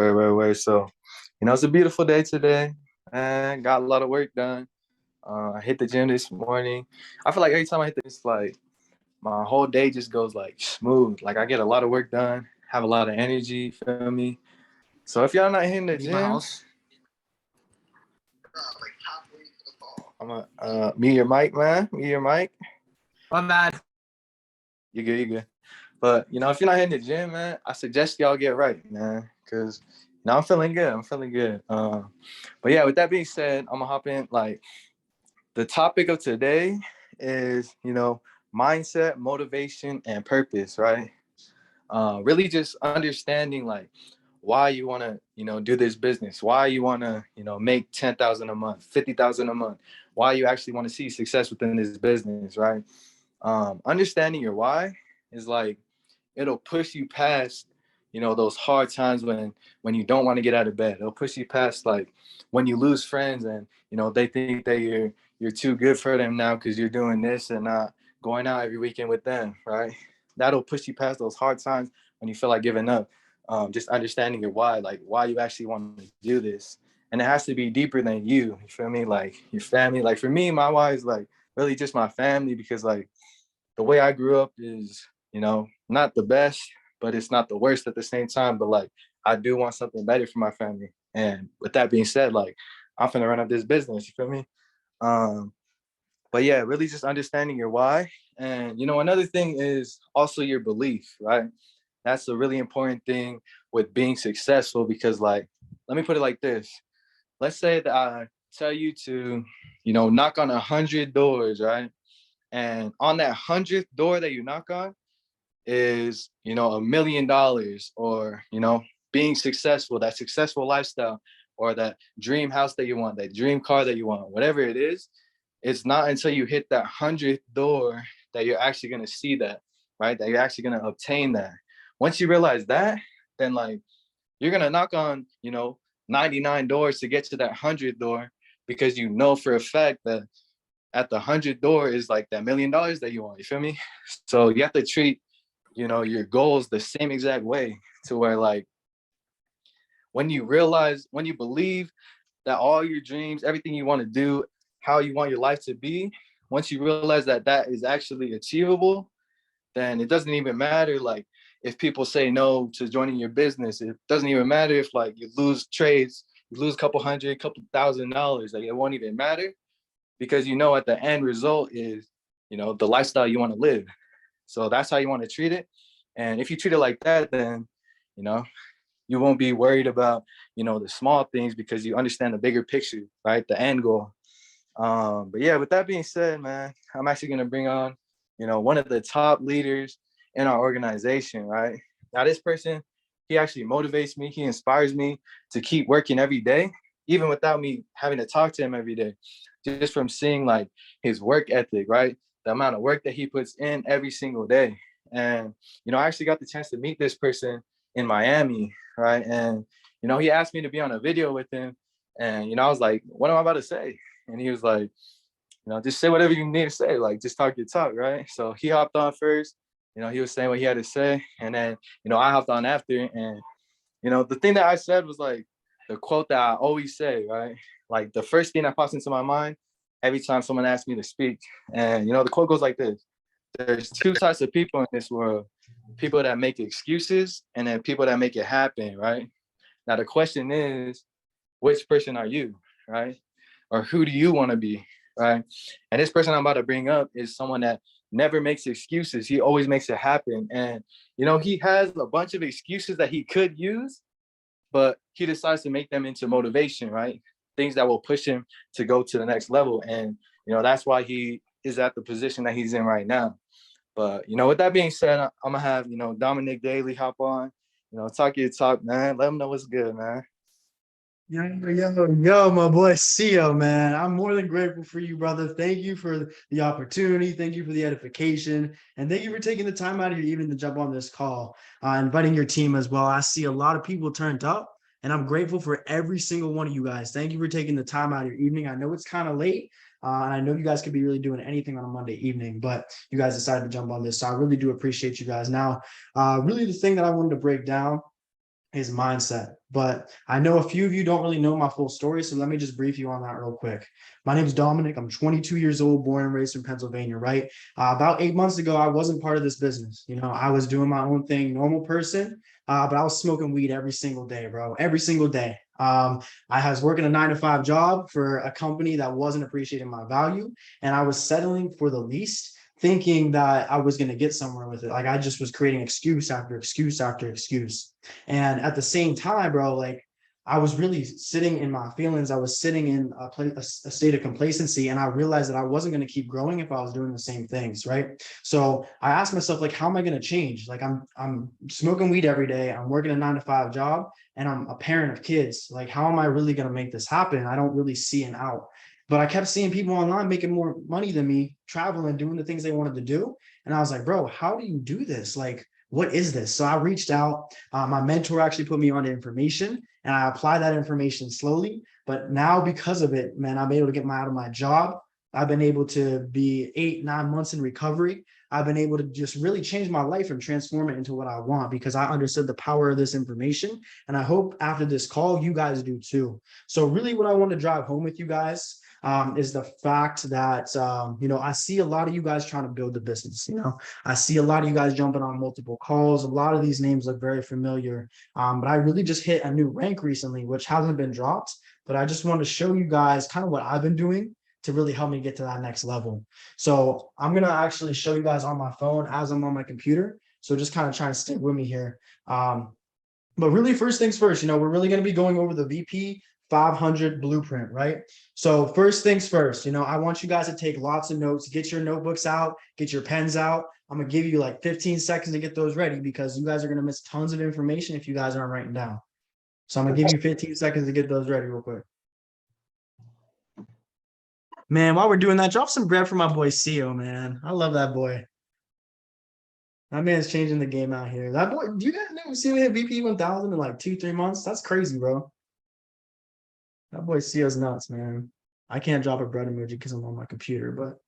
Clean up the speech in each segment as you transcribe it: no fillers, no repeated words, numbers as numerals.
Where. So, it's a beautiful day today, and got a lot of work done. I hit the gym this morning. I feel like every time I hit this, like my whole day just goes like smooth. Like I get a lot of work done, have a lot of energy. Feel me? So if y'all not hitting the Leave my gym, house. I'm gonna mute your mic, man. Mute your mic. My bad. You good? You good? But if you're not hitting the gym, man, I suggest y'all get right, man, because I'm feeling good. I'm feeling good. But yeah, with that being said, I'm gonna hop in. Like the topic of today is mindset, motivation, and purpose, right? Really just understanding like why you want to do this business, why you want to make 10,000 a month, 50,000 a month, why you actually want to see success within this business, right? Understanding your why is like it'll push you past those hard times when you don't want to get out of bed. It'll push you past like when you lose friends and they think that you're too good for them now because you're doing this and not going out every weekend with them, right? That'll push you past those hard times when you feel like giving up. Just understanding your why, like why you actually want to do this, and it has to be deeper than you. You feel me? Like your family. Like for me, my why is like really just my family, because like the way I grew up is, not the best, but it's not the worst at the same time. But like, I do want something better for my family. And with that being said, like, I'm finna run up this business. You feel me? Um, but yeah, really just understanding your why. And, another thing is also your belief, right? That's a really important thing with being successful because, like, let me put it like this. Let's say that I tell you to, knock on 100 doors, right? And on that 100th door that you knock on is, $1 million, or, being successful, that successful lifestyle, or that dream house that you want, that dream car that you want, whatever it is. It's not until you hit that 100th door that you're actually going to see that, right? That you're actually going to obtain that. Once you realize that, then like you're going to knock on, 99 doors to get to that 100th door, because for a fact that at the 100th door is like that $1 million that you want. You feel me? So you have to treat, your goals the same exact way, to where like when you believe that all your dreams, everything you want to do, how you want your life to be, once you realize that that is actually achievable, then it doesn't even matter like if people say no to joining your business. It doesn't even matter if like you lose trades, you lose a couple hundred, couple $1,000s. Like it won't even matter, because at the end result is the lifestyle you want to live. So that's how you want to treat it. And if you treat it like that, then you know you won't be worried about the small things, because you understand the bigger picture, right? The end goal. But yeah, with that being said, man, I'm actually going to bring on one of the top leaders in our organization, right? Now this person, he actually motivates me, he inspires me to keep working every day, even without me having to talk to him every day, just from seeing like his work ethic, right? The amount of work that he puts in every single day. And I actually got the chance to meet this person in Miami, right? And he asked me to be on a video with him, and I was like, what am I about to say? And he was like, just say whatever you need to say, like just talk your talk, right? So he hopped on first, he was saying what he had to say, and then I hopped on after. And the thing that I said was like the quote that I always say, right? Like the first thing that pops into my mind every time someone asks me to speak. And the quote goes like this: there's two types of people in this world: people that make excuses, and then people that make it happen, right? Now the question is, which person are you, right? Or who do you want to be, right? And this person I'm about to bring up is someone that never makes excuses. He always makes it happen. And he has a bunch of excuses that he could use, but he decides to make them into motivation, right? Things that will push him to go to the next level. And that's why he is at the position that he's in right now. But with that being said, I'm gonna have Dominic Daly hop on, talk your talk, man. Let him know what's good, man. Yo, my boy CEO, man. I'm more than grateful for you, brother. Thank you for the opportunity. Thank you for the edification. And thank you for taking the time out of your evening to jump on this call, inviting your team as well. I see a lot of people turned up, and I'm grateful for every single one of you guys. Thank you for taking the time out of your evening. I know it's kind of late, and I know you guys could be really doing anything on a Monday evening, but you guys decided to jump on this. So I really do appreciate you guys. Now, really the thing that I wanted to break down his mindset. But I know a few of you don't really know my full story, so let me just brief you on that real quick. My name is Dominic. I'm 22 years old, born and raised in Pennsylvania, right? About 8 months ago, I wasn't part of this business. I was doing my own thing, normal person, but I was smoking weed every single day, bro, every single day. I was working a 9 to 5 job for a company that wasn't appreciating my value, and I was settling for the least, thinking that I was going to get somewhere with it. Like I just was creating excuse after excuse after excuse. And at the same time, bro, like I was really sitting in my feelings. I was sitting in a state of complacency, and I realized that I wasn't going to keep growing if I was doing the same things, right? So I asked myself, like, how am I going to change? Like I'm smoking weed every day. I'm working a 9 to 5 job, and I'm a parent of kids. Like, how am I really going to make this happen? I don't really see an out. But I kept seeing people online making more money than me, traveling, doing the things they wanted to do. And I was like, bro, how do you do this? Like, what is this? So I reached out. My mentor actually put me on the information, and I applied that information slowly. But now, because of it, man, I'm able to get out of my job. I've been able to be 8, 9 months in recovery. I've been able to just really change my life and transform it into what I want because I understood the power of this information. And I hope after this call, you guys do too. So, really, what I want to drive home with you guys is the fact that, I see a lot of you guys trying to build the business. I see a lot of you guys jumping on multiple calls. A lot of these names look very familiar. But I really just hit a new rank recently, which hasn't been dropped. But I just want to show you guys kind of what I've been doing to really help me get to that next level. So I'm going to actually show you guys on my phone as I'm on my computer. So just kind of trying to stick with me here. But really, first things first, we're really going to be going over the VP500 blueprint, right? So first things first, I want you guys to take lots of notes, get your notebooks out, get your pens out. I'm going to give you like 15 seconds to get those ready because you guys are going to miss tons of information if you guys aren't writing down. So I'm going to give you 15 seconds to get those ready real quick. Man, while we're doing that, drop some bread for my boy CEO, man. I love that boy. That man's changing the game out here. That boy, do you guys know see him hit VP 1000 in like 2-3 months? That's crazy, bro. That boy CEO's nuts, man. I can't drop a bread emoji because I'm on my computer, but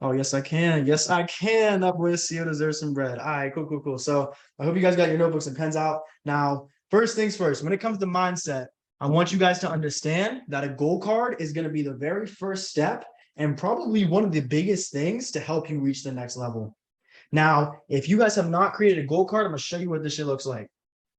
oh yes, I can. Yes, I can. That boy CEO deserves some bread. All right, cool, cool, cool. So I hope you guys got your notebooks and pens out. Now, first things first, when it comes to mindset, I want you guys to understand that a goal card is going to be the very first step and probably one of the biggest things to help you reach the next level. Now, if you guys have not created a goal card, I'm going to show you what this shit looks like.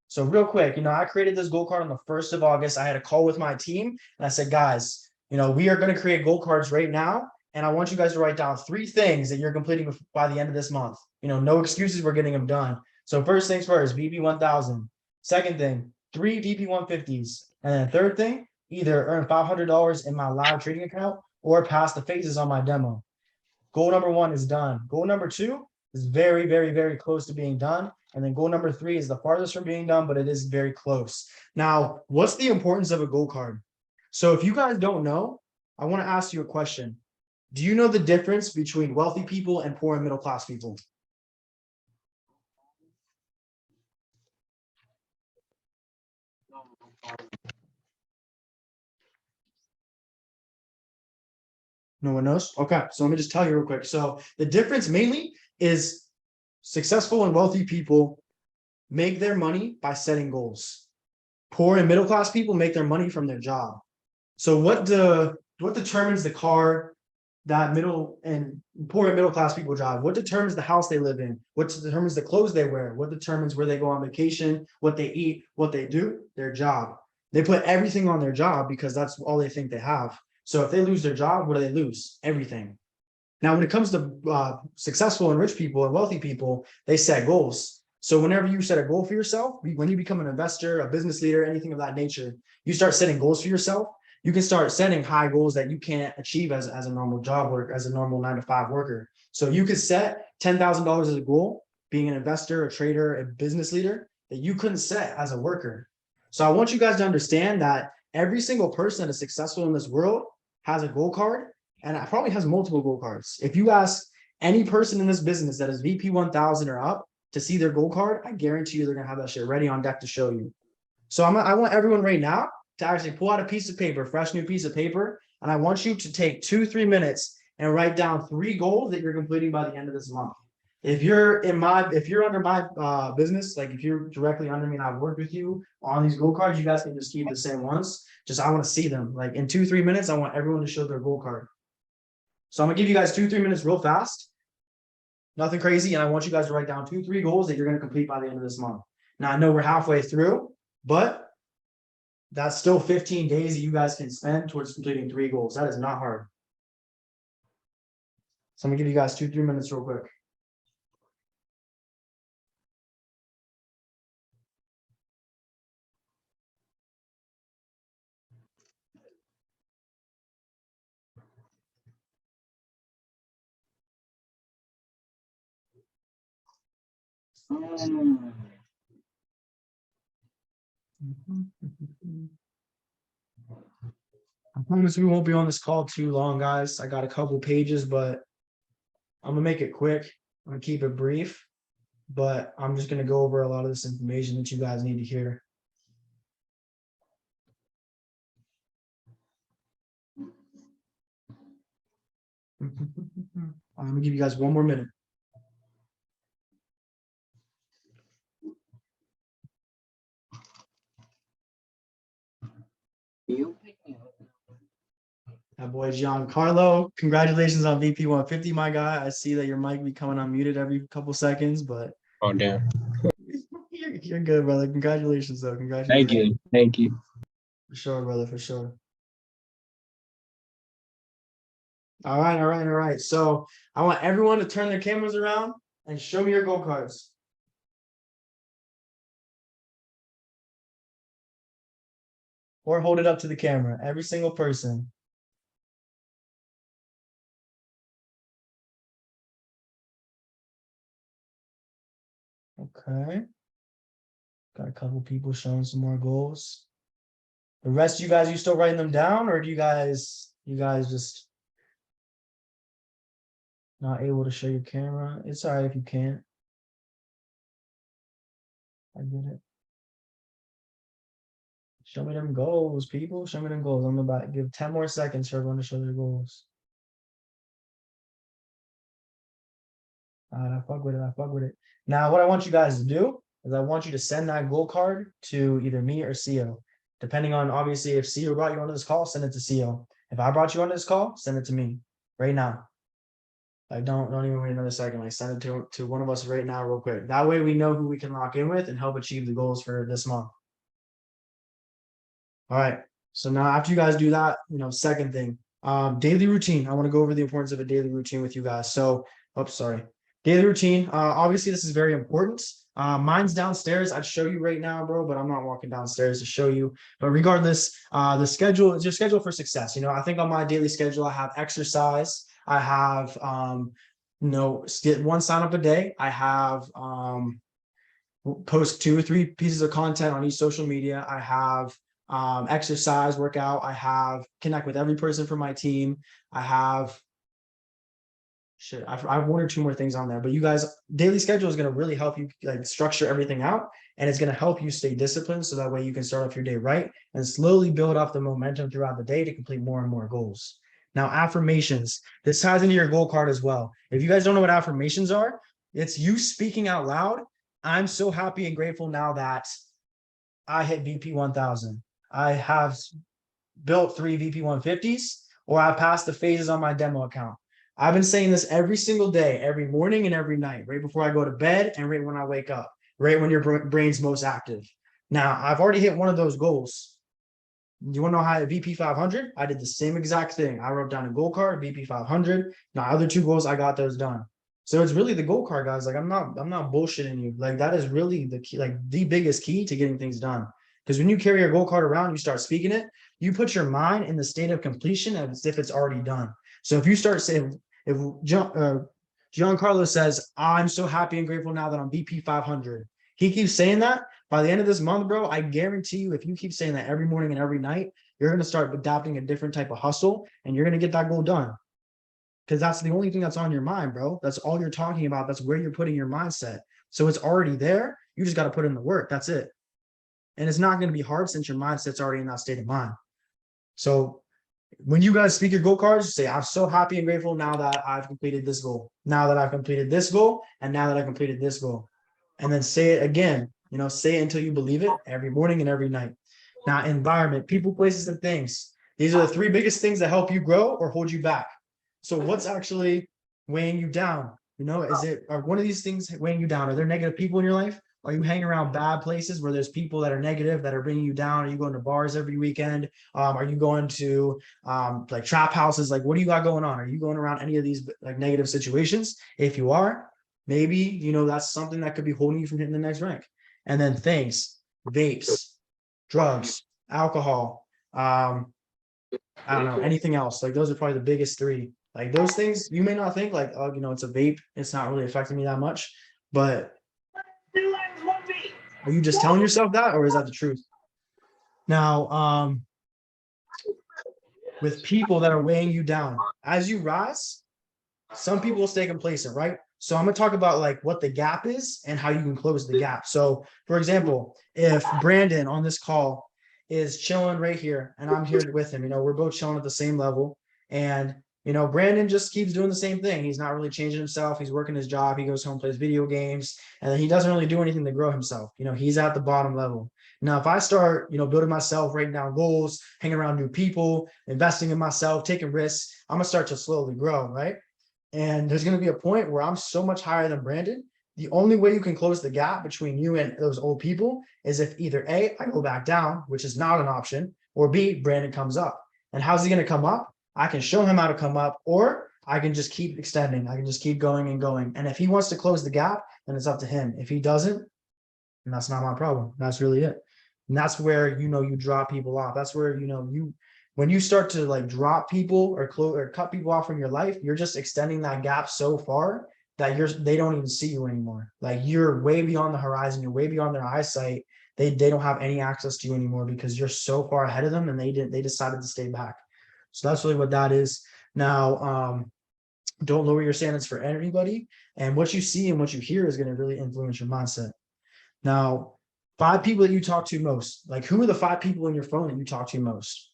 So real quick, I created this goal card on the 1st of August. I had a call with my team and I said, guys, we are going to create goal cards right now. And I want you guys to write down 3 things that you're completing by the end of this month. No excuses, we're getting them done. So first things first, VP1000. Second thing, 3 VP150s. And then third thing, either earn $500 in my live trading account or pass the phases on my demo. Goal number 1 is done. Goal number 2 is very, very, very close to being done. And then goal number 3 is the farthest from being done, but it is very close. Now, what's the importance of a goal card? So if you guys don't know, I want to ask you a question. Do you know the difference between wealthy people and poor and middle class people? No one knows? Okay, so let me just tell you real quick. So the difference mainly is successful and wealthy people make their money by setting goals. Poor and middle class people make their money from their job. So what determines the car that middle and poor and middle class people drive? What determines the house they live in? What determines the clothes they wear? What determines where they go on vacation, what they eat, what they do? Their job. They put everything on their job because that's all they think they have. So if they lose their job, what do they lose? Everything. Now, when it comes to successful and rich people and wealthy people, they set goals. So whenever you set a goal for yourself, when you become an investor, a business leader, anything of that nature, you start setting goals for yourself. You can start setting high goals that you can't achieve as a normal job worker, as a normal 9 to 5 worker. So you could set $10,000 as a goal, being an investor, a trader, a business leader that you couldn't set as a worker. So I want you guys to understand that every single person that is successful in this world has a goal card, and it probably has multiple goal cards. If you ask any person in this business that is VP 1000 or up to see their goal card, I guarantee you they're going to have that shit ready on deck to show you. So I want everyone right now to actually pull out a piece of paper, fresh new piece of paper, and I want you to take 2-3 minutes and write down 3 goals that you're completing by the end of this month. if you're under my business, like if you're directly under me and I've worked with you on these gold cards, you guys can just keep the same ones. Just I want to see them. Like in 2-3 minutes, I want everyone to show their gold card. So I'm gonna give you guys 2-3 minutes real fast. Nothing crazy. And I want you guys to write down 2-3 goals that you're gonna complete by the end of this month. Now I know we're halfway through, but that's still 15 days that you guys can spend towards completing 3 goals. That is not hard. So I'm gonna give you guys 2-3 minutes real quick. I promise we won't be on this call too long, guys. I got a couple pages, but I'm gonna make it quick. I'm gonna keep it brief, but I'm just gonna go over a lot of this information that you guys need to hear. I'm gonna give you guys 1 more minute. That boy Giancarlo, congratulations on VP150, my guy. I see that your mic be coming unmuted every couple seconds, but Oh damn. you're good, brother. Congratulations, though. Congratulations. Thank you. For sure, brother, for sure. All right. So I want everyone to turn their cameras around and show me your gold cards. Or hold it up to the camera, every single person. Okay. Got a couple people showing some more goals. The rest of you guys, you still writing them down, or do you guys just not able to show your camera? It's all right if you can't. I get it. Show me them goals, people. Show me them goals. I'm about to give 10 more seconds for everyone to show their goals. All right, I fuck with it. Now, what I want you guys to do is I want you to send that goal card to either me or CO. Depending on, obviously, if CO brought you onto this call, send it to CO. If I brought you onto this call, send it to me right now. Like, don't even wait another second. Like, send it to one of us right now, real quick. That way we know who we can lock in with and help achieve the goals for this month. All right. So now after you guys do that, second thing, daily routine. I want to go over the importance of a daily routine with you guys. So, sorry. Daily routine. Obviously, this is very important. Mine's downstairs. I'd show you right now, bro, but I'm not walking downstairs to show you. But regardless, the schedule is your schedule for success. I think on my daily schedule, I have exercise. I have, get 1 sign up a day. I have, post 2 or 3 pieces of content on each social media. I have exercise, workout. I have connect with every person from my team. I have I have 1 or 2 more things on there, but you guys, daily schedule is going to really help you like structure everything out, and it's going to help you stay disciplined so that way you can start off your day right and slowly build up the momentum throughout the day to complete more and more goals. Now, affirmations. This ties into your goal card as well. If you guys don't know what affirmations are, it's you speaking out loud. I'm so happy and grateful now that I hit VP 1000. I have built 3 VP 150s, or I passed the phases on my demo account. I've been saying this every single day, every morning and every night, right before I go to bed and right when I wake up, right when your brain's most active. Now, I've already hit one of those goals. You want to know how I VP500? I did the same exact thing. I wrote down a goal card, VP500. Now, other 2 goals, I got those done. So it's really the goal card, guys. Like I'm not bullshitting you. Like that is really the key, like the biggest key to getting things done. Because when you carry your goal card around, you start speaking it, you put your mind in the state of completion as if it's already done. So if you start saying, if Giancarlo says, I'm so happy and grateful now that I'm VP500, he keeps saying that, by the end of this month, bro, I guarantee you, if you keep saying that every morning and every night, you're going to start adapting a different type of hustle and you're going to get that goal done. Because that's the only thing that's on your mind, bro. That's all you're talking about. That's where you're putting your mindset. So it's already there. You just got to put in the work. That's it. And it's not going to be hard since your mindset's already in that state of mind. So When you guys speak your goal cards, say, I'm so happy and grateful now that I've completed this goal. Now that I've completed this goal, and now that I completed this goal. And then say it again, say it until you believe it every morning and every night. Now, environment, people, places, and things. These are the three biggest things that help you grow or hold you back. So what's actually weighing you down? Are one of these things weighing you down? Are there negative people in your life? Are you hanging around bad places where there's people that are negative, that are bringing you down? Are you going to bars every weekend? Are you going to like trap houses? Like, what do you got going on? Are you going around any of these like negative situations? If you are, maybe, that's something that could be holding you from hitting the next rank. And then things, vapes, drugs, alcohol, I don't know, anything else. Like, those are probably the biggest three. Like, those things, you may not think like, oh, it's a vape, it's not really affecting me that much. But are you just telling yourself that, or is that the truth? Now, with people that are weighing you down, as you rise, some people will stay complacent, right? So I'm going to talk about like what the gap is and how you can close the gap. So for example, if Brandon on this call is chilling right here and I'm here with him, we're both chilling at the same level, and Brandon just keeps doing the same thing. He's not really changing himself. He's working his job. He goes home, plays video games, and then he doesn't really do anything to grow himself. He's at the bottom level. Now, if I start, building myself, writing down goals, hanging around new people, investing in myself, taking risks, I'm going to start to slowly grow, right? And there's going to be a point where I'm so much higher than Brandon. The only way you can close the gap between you and those old people is if either A, I go back down, which is not an option, or B, Brandon comes up. And how's he going to come up? I can show him how to come up, or I can just keep extending. I can just keep going and going. And if he wants to close the gap, then it's up to him. If he doesn't, then that's not my problem. That's really it. And that's where, you drop people off. That's where, when you start to like drop people or cut people off from your life, you're just extending that gap so far that they don't even see you anymore. Like, you're way beyond the horizon. You're way beyond their eyesight. They don't have any access to you anymore because you're so far ahead of them, and they decided to stay back. So that's really what that is. Now, don't lower your standards for anybody. And what you see and what you hear is going to really influence your mindset. Now, 5 people that you talk to most, like, who are the 5 people in your phone that you talk to most?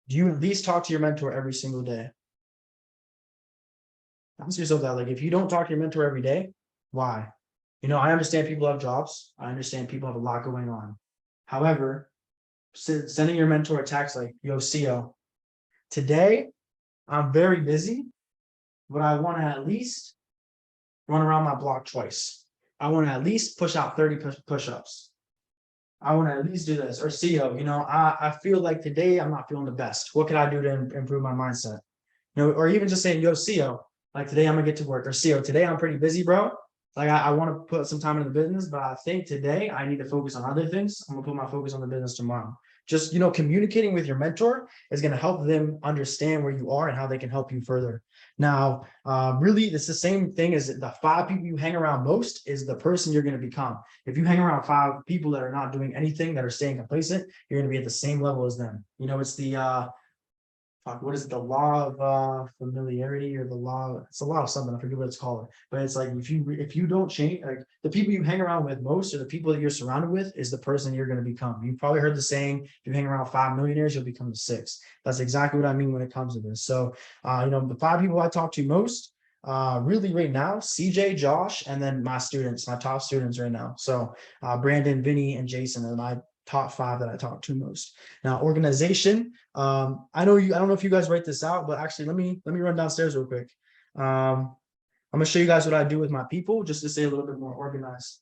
Do you at least talk to your mentor every single day? Ask yourself that. Like, if you don't talk to your mentor every day, why? I understand people have jobs. I understand people have a lot going on. However, sending your mentor a text like, yo, CO, today I'm very busy, but I want to at least run around my block twice. I want to at least push out 30 push-ups. I want to at least do this. Or CO, I feel like today I'm not feeling the best. What can I do to improve my mindset? Or even just saying, yo, CO, like, today I'm gonna get to work. Or CO, today I'm pretty busy, bro. Like, I want to put some time into the business, but I think today I need to focus on other things. I'm gonna put my focus on the business tomorrow. Just, communicating with your mentor is going to help them understand where you are and how they can help you further. Now, really, it's the same thing as the 5 people you hang around most is the person you're going to become. If you hang around 5 people that are not doing anything, that are staying complacent, you're going to be at the same level as them. It's the what is it, the law of familiarity, or it's a law of something, I forget what it's called, but it's like, if you don't change, like, the people you hang around with most, or the people that you're surrounded with, is the person you're going to become. You've probably heard the saying, if you hang around 5 millionaires, you'll become the 6. That's exactly what I mean when it comes to this. So the 5 people I talk to most, really right now, CJ, Josh, and then my top students right now. So Brandon, Vinny, and Jason are my top 5 that I talk to most. Now, organization. I don't know if you guys write this out, but actually let me run downstairs real quick. I'm gonna show you guys what I do with my people, just to stay a little bit more organized.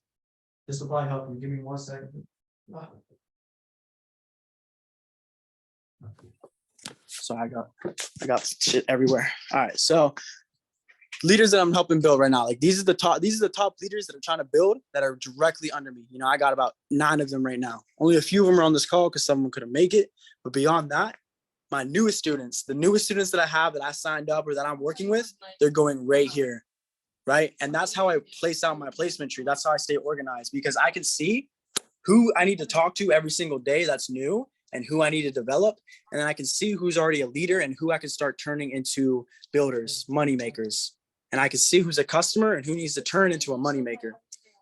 This will probably help you. Give me 1 second. So I got shit everywhere. All right. So leaders that I'm helping build right now, like, these are the top leaders that I'm trying to build that are directly under me. I got about 9 of them right now. Only a few of them are on this call because some of them couldn't make it. But beyond that, my newest students, the newest students that I have that I signed up or that I'm working with, they're going right here. Right. And that's how I place out my placement tree. That's how I stay organized, because I can see who I need to talk to every single day that's new, and who I need to develop. And then I can see who's already a leader and who I can start turning into builders, money makers. And I can see who's a customer and who needs to turn into a money maker.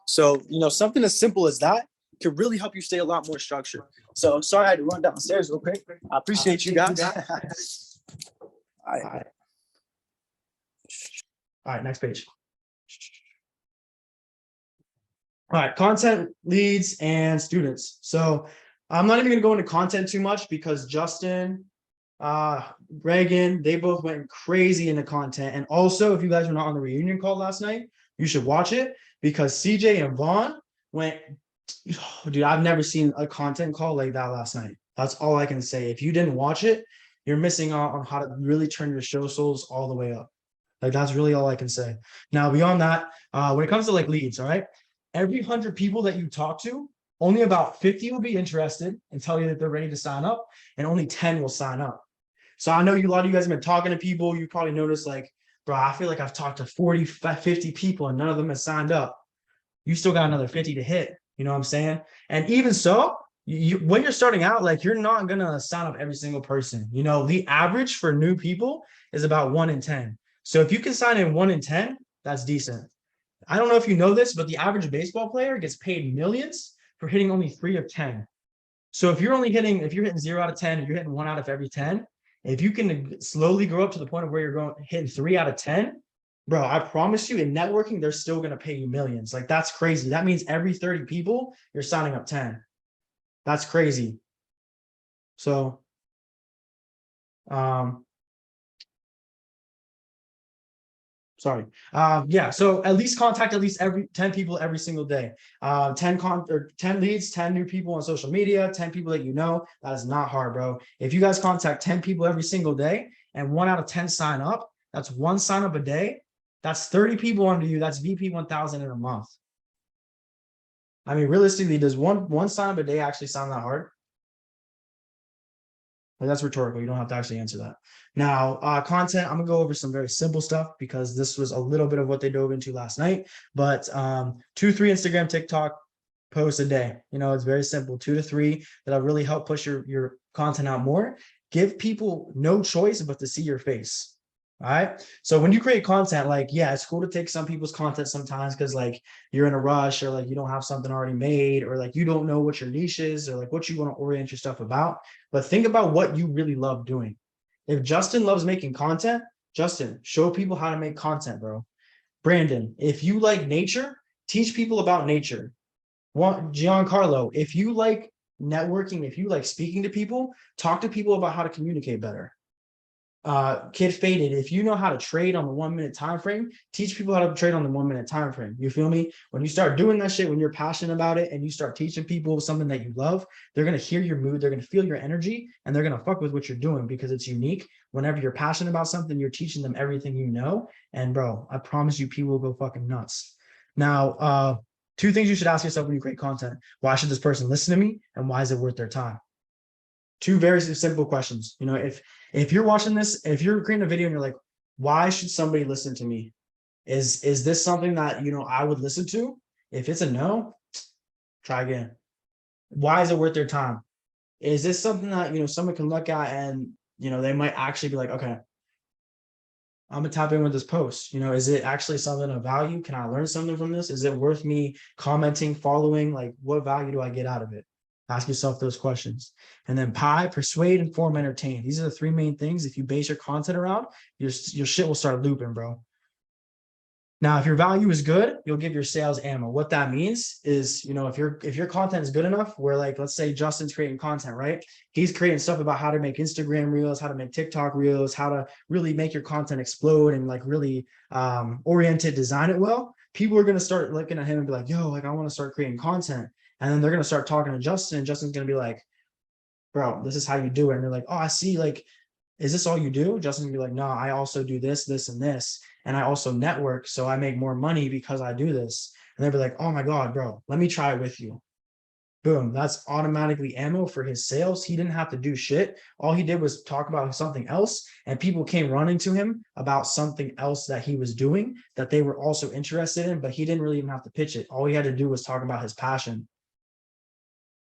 So, something as simple as that could really help you stay a lot more structured. So sorry I had to run downstairs real quick. I appreciate you guys. All right. All right, next page. All right, content leads and students. So I'm not even gonna go into content too much because Justin, Reagan, they both went crazy into content. And also, if you guys were not on the reunion call last night, you should watch it because CJ and Vaughn went, oh, dude, I've never seen a content call like that last night. That's all I can say. If you didn't watch it, you're missing out on how to really turn your show souls all the way up. Like, that's really all I can say. Now, beyond that, when it comes to like leads, all right, every 100 people that you talk to, only about 50 will be interested and tell you that they're ready to sign up, and only 10 will sign up. So I know a lot of you guys have been talking to people. You probably noticed like, bro, I feel like I've talked to 40, 50 people and none of them have signed up. You still got another 50 to hit. You know what I'm saying? And even so, when you're starting out, like, you're not going to sign up every single person. You know, the average for new people is about 1 in 10. So if you can sign in 1 in 10, that's decent. I don't know if you know this, but the average baseball player gets paid millions for hitting only 3 of 10. So if you're hitting 0 out of 10, and you're hitting 1 out of every 10, if you can slowly grow up to the point of where you're hitting 3 out of 10, bro, I promise you, in networking, they're still going to pay you millions. Like, that's crazy. That means every 30 people, you're signing up 10. That's crazy. So, sorry. Yeah. So at least contact at least every 10 people every single day. 10 leads, 10 new people on social media, 10 people that you know. That is not hard, bro. If you guys contact 10 people every single day and 1 out of 10 sign up, that's 1 sign up a day. That's 30 people under you. That's VP1000 in a month. I mean, realistically, does one sign up a day actually sound that hard? Like, that's rhetorical. You don't have to actually answer that. Now, content, I'm gonna go over some very simple stuff because this was a little bit of what they dove into last night. But 2, 3 Instagram, TikTok posts a day. You know, it's very simple. 2 to 3 that'll really help push your content out more. Give people no choice but to see your face. All right. So when you create content, like, yeah, it's cool to take some people's content sometimes because like you're in a rush, or like you don't have something already made, or like you don't know what your niche is, or like what you want to orient your stuff about. But think about what you really love doing. If Justin loves making content, Justin, show people how to make content, bro. Brandon, if you like nature, teach people about nature. Giancarlo, if you like networking, if you like speaking to people, talk to people about how to communicate better. Kid Faded, if you know how to trade on the 1 minute time frame, teach people how to trade on the 1 minute time frame. You feel me? When you start doing that shit, when you're passionate about it and you start teaching people something that you love, they're going to hear your mood, they're going to feel your energy, and they're going to fuck with what you're doing because it's unique. Whenever you're passionate about something, you're teaching them everything you know. And bro, I promise you, people will go fucking nuts. Now, 2 things you should ask yourself when you create content: why should this person listen to me, and why is it worth their time? 2 very simple questions. You know, if you're watching this, if you're creating a video and you're like, why should somebody listen to me? Is this something that, you know, I would listen to? If it's a no, try again. Why is it worth their time? Is this something that, you know, someone can look at and, you know, they might actually be like, okay, I'm gonna tap in with this post. You know, is it actually something of value? Can I learn something from this? Is it worth me commenting, following? Like, what value do I get out of it? Ask yourself those questions. And then persuade, inform, entertain. These are the 3 main things. If you base your content around, your shit will start looping, bro. Now, if your value is good, you'll give your sales ammo. What that means is, you know, if your content is good enough, where like, let's say Justin's creating content, right? He's creating stuff about how to make Instagram reels, how to make TikTok reels, how to really make your content explode and like really oriented, design it well. People are going to start looking at him and be like, yo, like, I want to start creating content. And then they're going to start talking to Justin, and Justin's going to be like, bro, this is how you do it. And they're like, oh, I see. Like, is this all you do? Justin's going to be like, no, I also do this, this, and this. And I also network. So I make more money because I do this. And they'll be like, oh my God, bro, let me try it with you. Boom. That's automatically ammo for his sales. He didn't have to do shit. All he did was talk about something else, and people came running to him about something else that he was doing that they were also interested in, but he didn't really even have to pitch it. All he had to do was talk about his passion.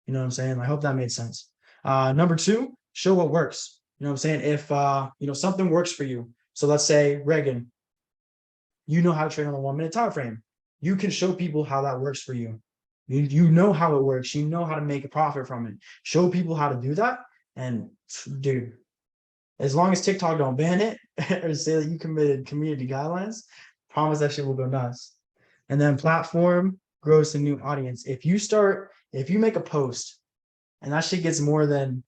You know what I'm saying? I hope that made sense. Number 2, show what works. You know what I'm saying? If, you know, something works for you. So let's say, Reagan, you know how to trade on a 1 minute time frame. You can show people how that works for you. You know how it works. You know how to make a profit from it. Show people how to do that. And dude, as long as TikTok don't ban it or say that you committed community guidelines, promise that shit will go nuts. And then platform grows a new audience. If you make a post and that shit gets more than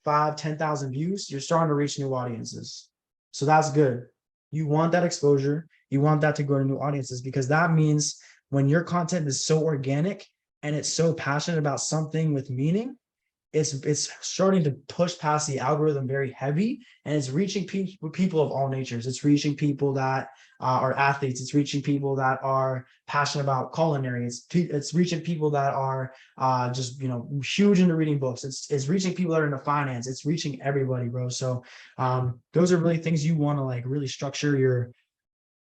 5, 10,000 views, you're starting to reach new audiences. So that's good. You want that exposure. You want that to grow to new audiences, because that means when your content is so organic and it's so passionate about something with meaning, it's starting to push past the algorithm very heavy, and it's reaching people of all natures. It's reaching people that are athletes. It's reaching people that are passionate about culinary. It's reaching people that are just huge into reading books. It's reaching people that are into finance. It's reaching everybody, bro. So those are really things you want to like really structure your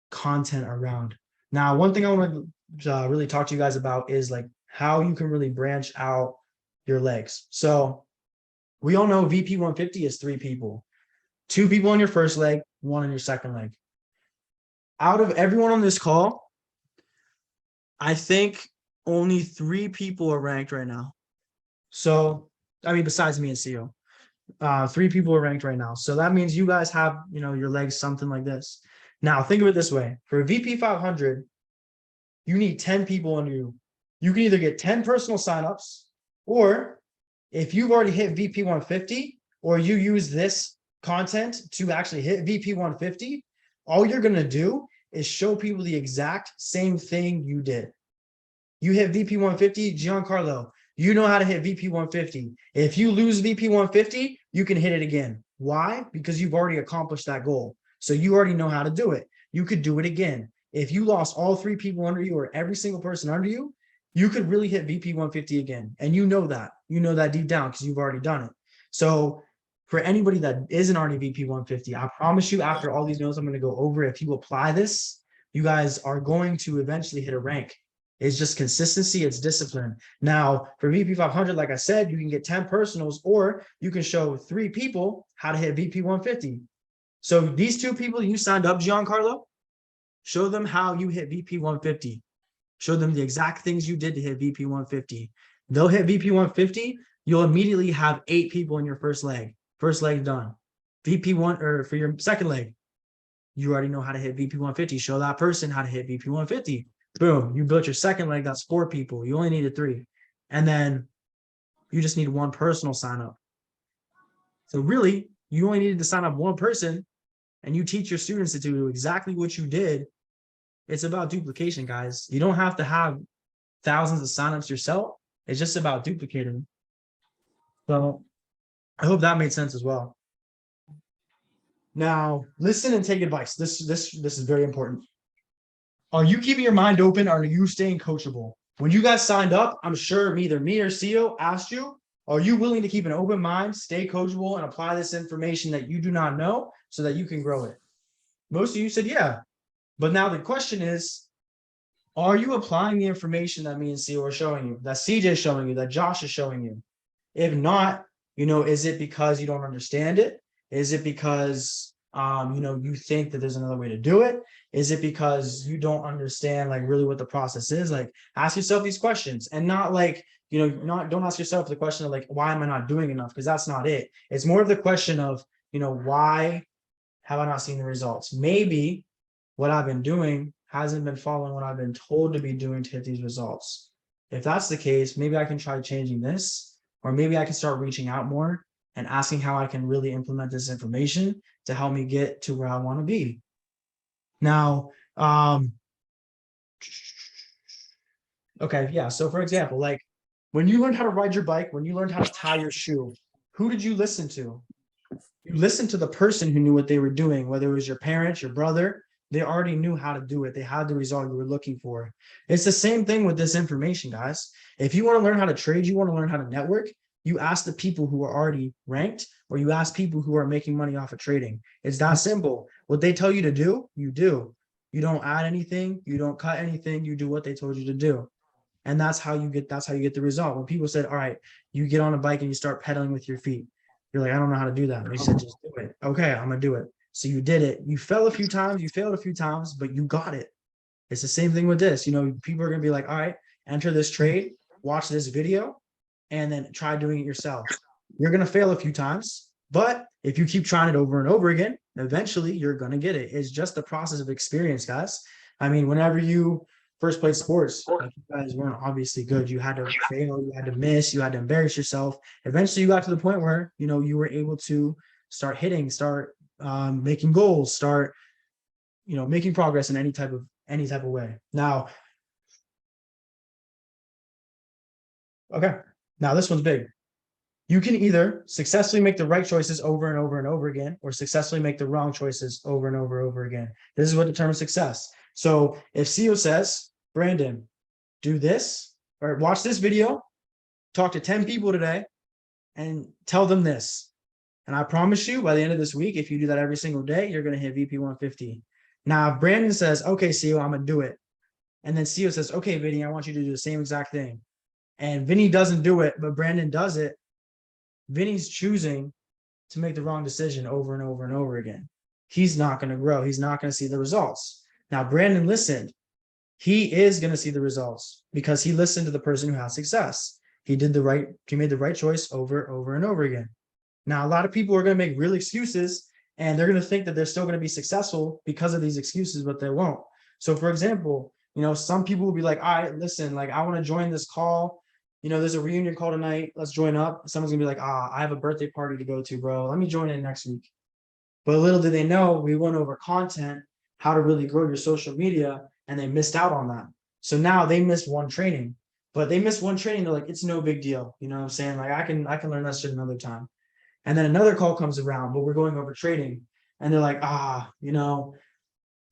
content around. Now, one thing I want to really talk to you guys about is like how you can really branch out your legs. So we all know VP150 is 3 people, 2 people on your first leg, 1 on your second leg. Out of everyone on this call, I think only 3 people are ranked right now. So, I mean, besides me and CEO, 3 people are ranked right now. So that means you guys have, your legs something like this. Now, think of it this way. For VP500, you need 10 people under you. You can either get 10 personal signups, or if you've already hit VP 150, or you use this content to actually hit VP 150, all you're going to do is show people the exact same thing you did. You hit VP 150, Giancarlo, you know how to hit VP 150. If you lose VP 150, you can hit it again. Why? Because you've already accomplished that goal. So you already know how to do it. You could do it again. If you lost all 3 people under you, or every single person under you, you could really hit VP 150 again. And you know that deep down because you've already done it. So for anybody that isn't already VP 150, I promise you, after all these notes I'm going to go over, if you apply this, you guys are going to eventually hit a rank. It's just consistency, it's discipline. Now, for VP500, like I said, you can get 10 personals, or you can show 3 people how to hit VP 150. So these 2 people you signed up, Giancarlo, show them how you hit VP 150. Show them the exact things you did to hit VP 150. They'll hit VP 150. You'll immediately have 8 people in your first leg. First leg done. VP1, or for your second leg, you already know how to hit VP 150. Show that person how to hit VP 150. Boom, you built your second leg. That's 4 people. You only needed 3. And then you just need 1 personal sign up. So really, you only needed to sign up 1 person, and you teach your students to do exactly what you did. It's about duplication, guys. You don't have to have thousands of signups yourself. It's just about duplicating. So I hope that made sense as well. Now, listen and take advice. This is very important. Are you keeping your mind open, or are you staying coachable? When you guys signed up, I'm sure either me or CEO asked you, are you willing to keep an open mind, stay coachable, and apply this information that you do not know so that you can grow it? Most of you said, yeah. But now the question is, are you applying the information that me and CEO are showing you, that CJ is showing you, that Josh is showing you? If not, is it because you don't understand it? Is it because, you think that there's another way to do it? Is it because you don't understand like really what the process is? Like, ask yourself these questions, and not like, don't ask yourself the question of like, why am I not doing enough? Because that's not it. It's more of the question of, why have I not seen the results? Maybe what I've been doing hasn't been following what I've been told to be doing to hit these results. If that's the case, maybe I can try changing this, or maybe I can start reaching out more and asking how I can really implement this information to help me get to where I want to be. Now, okay, yeah. So for example, like when you learned how to ride your bike, when you learned how to tie your shoe, who did you listen to? You listened to the person who knew what they were doing, whether it was your parents, your brother. They already knew how to do it. They had the result you were looking for. It's the same thing with this information, guys. If you want to learn how to trade, you want to learn how to network, you ask the people who are already ranked, or you ask people who are making money off of trading. It's that simple. What they tell you to do, you do. You don't add anything, you don't cut anything, you do what they told you to do. And that's how you get the result. When people said, all right, you get on a bike and you start pedaling with your feet. You're like, I don't know how to do that. And they said, just do it. Okay, I'm gonna do it. So you did it. You fell a few times, you failed a few times, but you got it. It's the same thing with this. People are gonna be like, all right, enter this trade, watch this video, and then try doing it yourself. You're going to fail a few times, but if you keep trying it over and over again, eventually you're going to get it. It's just the process of experience, guys. I mean, whenever you first played sports, like you guys weren't obviously good. You had to fail, you had to miss, you had to embarrass yourself. Eventually you got to the point where, you know, you were able to start hitting, start making goals, start, you know, making progress in any type of way. Now, okay, now this one's big. You can either successfully make the right choices over and over and over again, or successfully make the wrong choices over and over again. This is what determines success. So if CEO says, Brandon, do this, or watch this video, talk to 10 people today, and tell them this. And I promise you, by the end of this week, if you do that every single day, you're going to hit VP 150. Now, if Brandon says, okay, CEO, I'm going to do it. And then CEO says, okay, Vinny, I want you to do the same exact thing. And Vinny doesn't do it, but Brandon does it. Vinny's choosing to make the wrong decision over and over and over again. He's not going to grow. He's not going to see the results. Now, Brandon listened. He is going to see the results because he listened to the person who had success. He made the right choice over and over again. Now, a lot of people are going to make real excuses and they're going to think that they're still going to be successful because of these excuses, but they won't. So for example, you know, some people will be like, all right, listen, like I want to join this call. You know, there's a reunion call tonight. Let's join up. Someone's gonna be like, I have a birthday party to go to, bro. Let me join in next week. But little did they know, we went over content, how to really grow your social media, and they missed out on that. So now they missed one training, but they missed one training. They're like, it's no big deal. You know what I'm saying? Like I can learn that shit another time. And then another call comes around, but we're going over trading. And they're like, you know,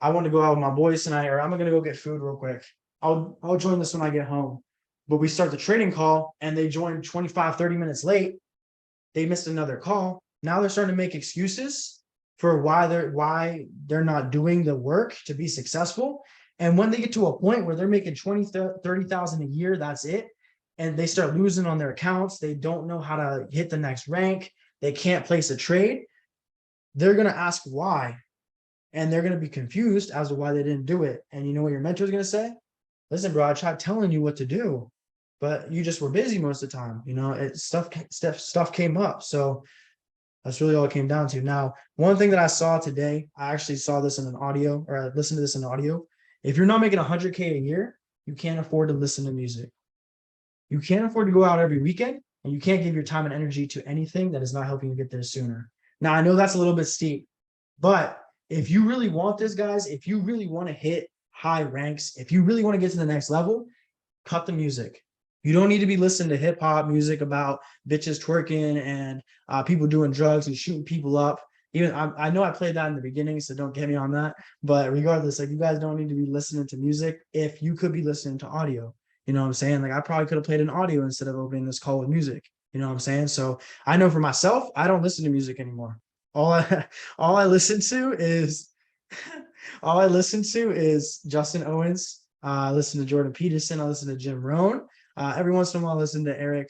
I want to go out with my boys tonight, or I'm gonna go get food real quick. I'll join this when I get home. But we start the trading call and they joined 25, 30 minutes late. They missed another call. Now they're starting to make excuses for why they're not doing the work to be successful. And when they get to a point where they're making 20, 30,000 a year, that's it. And they start losing on their accounts. They don't know how to hit the next rank. They can't place a trade. They're going to ask why. And they're going to be confused as to why they didn't do it. And you know what your mentor is going to say? Listen, bro, I tried telling you what to do, but you just were busy most of the time. You know, stuff came up. So that's really all it came down to. Now, one thing that I saw today, I actually saw this in an audio, or I listened to this in audio. If you're not making 100K a year, you can't afford to listen to music. You can't afford to go out every weekend, and you can't give your time and energy to anything that is not helping you get there sooner. Now, I know that's a little bit steep, but if you really want this, guys, if you really want to hit high ranks, if you really want to get to the next level, cut the music. You don't need to be listening to hip hop music about bitches twerking and people doing drugs and shooting people up. Even I know I played that in the beginning, so don't get me on that. But regardless, like you guys don't need to be listening to music if you could be listening to audio. You know what I'm saying? Like I probably could have played an audio instead of opening this call with music. You know what I'm saying? So I know for myself, I don't listen to music anymore. All I listen to is Justin Owens. I listen to Jordan Peterson. I listen to Jim Rohn. Every once in a while, I listen to Eric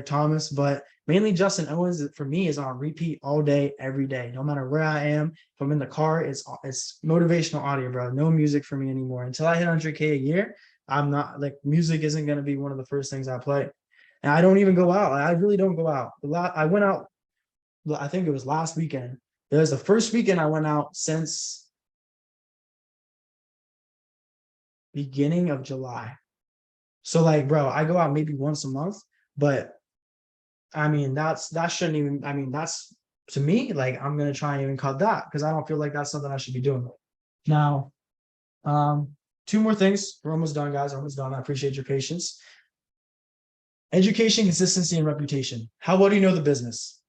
Thomas, but mainly Justin Owens for me is on repeat all day, every day. No matter where I am, if I'm in the car, it's motivational audio, bro. No music for me anymore. Until I hit 100K a year, I'm not like music isn't going to be one of the first things I play. And I don't even go out. I really don't go out. I went out, I think it was last weekend. It was the first weekend I went out since beginning of July. So like, bro, I go out maybe once a month, but I mean, that shouldn't even, I mean, that's to me, like, I'm going to try and even cut that because I don't feel like that's something I should be doing. Now, two more things. We're almost done, guys. Almost done. I appreciate your patience. Education, consistency, and reputation. How well do you know the business?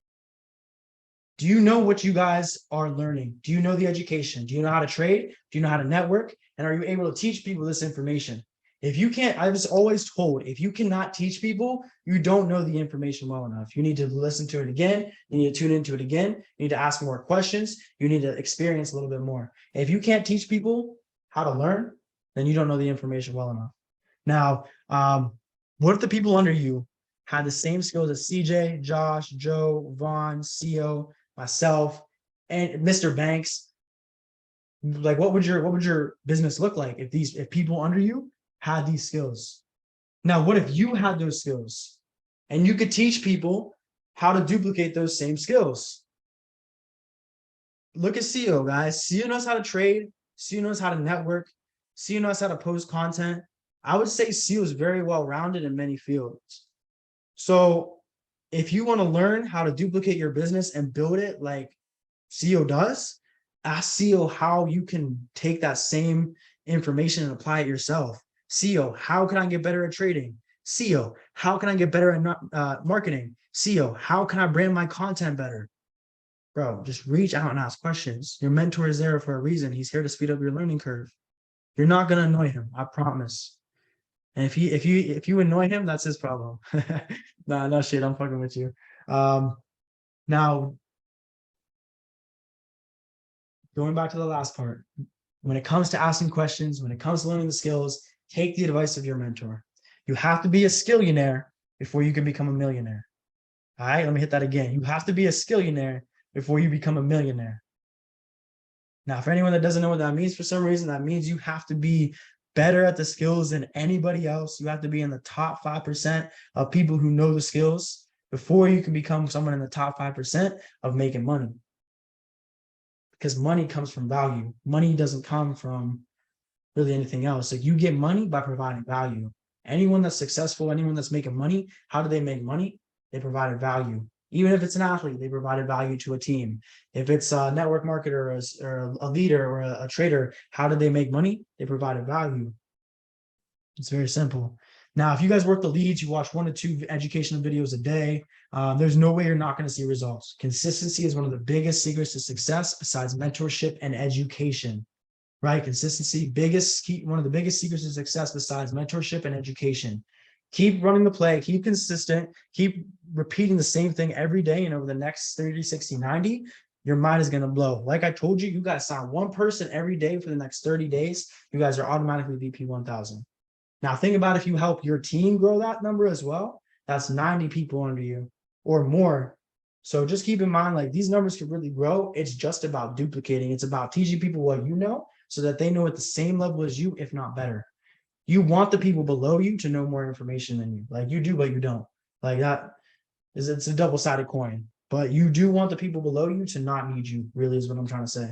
Do you know what you guys are learning? Do you know the education? Do you know how to trade? Do you know how to network? And are you able to teach people this information? If you can't, I was always told, if you cannot teach people, you don't know the information well enough. You need to listen to it again. You need to tune into it again. You need to ask more questions. You need to experience a little bit more. If you can't teach people how to learn, then you don't know the information well enough. Now, what if the people under you had the same skills as CJ, Josh, Joe, Vaughn, CEO, myself, and Mr. Banks? Like, what would your business look like if people under you had these skills? Now, what if you had those skills and you could teach people how to duplicate those same skills? Look at CEO, guys. CEO knows how to trade. CEO knows how to network. CEO knows how to post content. I would say CEO is very well-rounded in many fields. So if you want to learn how to duplicate your business and build it like CEO does, ask CEO how you can take that same information and apply it yourself. CEO, how can I get better at trading? CEO, how can I get better at marketing? CEO, how can I brand my content better? Bro, just reach out and ask questions. Your mentor is there for a reason. He's here to speed up your learning curve. You're not gonna annoy him, I promise. And if you annoy him, that's his problem. Nah, no shit, I'm fucking with you. Now going back to the last part, when it comes to asking questions, when it comes to learning the skills, take the advice of your mentor. You have to be a skillionaire before you can become a millionaire. All right, let me hit that again. You have to be a skillionaire before you become a millionaire. Now, for anyone that doesn't know what that means, for some reason, that means you have to be better at the skills than anybody else. You have to be in the top 5% of people who know the skills before you can become someone in the top 5% of making money. Because money comes from value. Money doesn't come from really anything else. Like, you get money by providing value. Anyone that's successful, anyone that's making money, how do they make money? They provided value. Even if it's an athlete, they provided value to a team. If it's a network marketer or a leader or a trader, how did they make money? They provided value. It's very simple. Now, if you guys work the leads, you watch 1 to 2 educational videos a day, there's no way you're not going to see results. Consistency is one of the biggest secrets to success besides mentorship and education, right? Consistency, one of the biggest secrets to success besides mentorship and education. Keep running the play, keep consistent, keep repeating the same thing every day, and over the next 30, 60, 90, your mind is going to blow. Like I told you, you guys sign one person every day for the next 30 days, you guys are automatically VP 1000. Now think about if you help your team grow that number as well, that's 90 people under you or more. So just keep in mind, like, these numbers can really grow. It's just about duplicating. It's about teaching people what you know so that they know at the same level as you, if not better. You want the people below you to know more information than you. Like, you do, but you don't. Like, it's a double-sided coin. But you do want the people below you to not need you, really, is what I'm trying to say.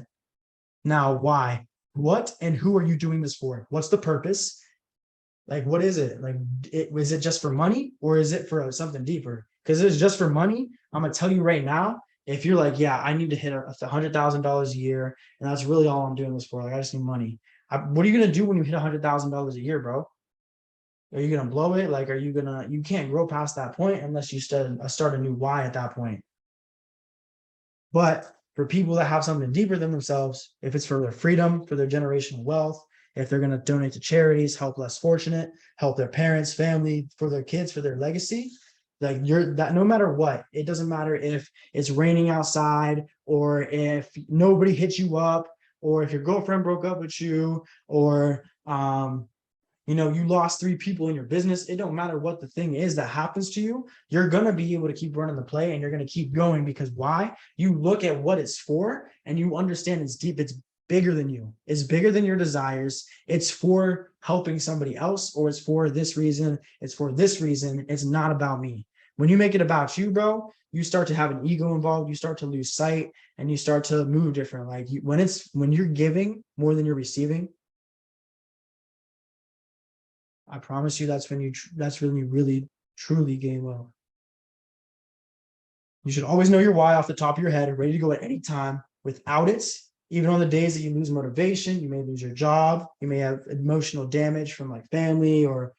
Now, why? What and who are you doing this for? What's the purpose? Like, what is it? Like, is it just for money, or is it for something deeper? Because it's just for money. I'm gonna tell you right now, if you're like, yeah, I need to hit $100,000 a year, and that's really all I'm doing this for. Like, I just need money. What are you gonna do when you hit $100,000 a year, bro? Are you gonna blow it? Like, you can't grow past that point unless you start a new why at that point. But for people that have something deeper than themselves, if it's for their freedom, for their generational wealth, if they're going to donate to charities, help less fortunate, help their parents, family, for their kids, for their legacy, like, no matter what, it doesn't matter if it's raining outside, or if nobody hits you up, or if your girlfriend broke up with you, or you lost 3 people in your business. It don't matter what the thing is that happens to you. You're going to be able to keep running the play, and you're going to keep going, because why? You look at what it's for and you understand it's deep. It's bigger than you. It's bigger than your desires. It's for helping somebody else, or it's for this reason. It's for this reason. It's not about me. When you make it about you, bro, you start to have an ego involved. You start to lose sight, and you start to move different. Like, when you're giving more than you're receiving, I promise you, that's when you really truly gain wealth. You should always know your why off the top of your head, ready to go at any time. Without it, even on the days that you lose motivation, you may lose your job, you may have emotional damage from, like, family or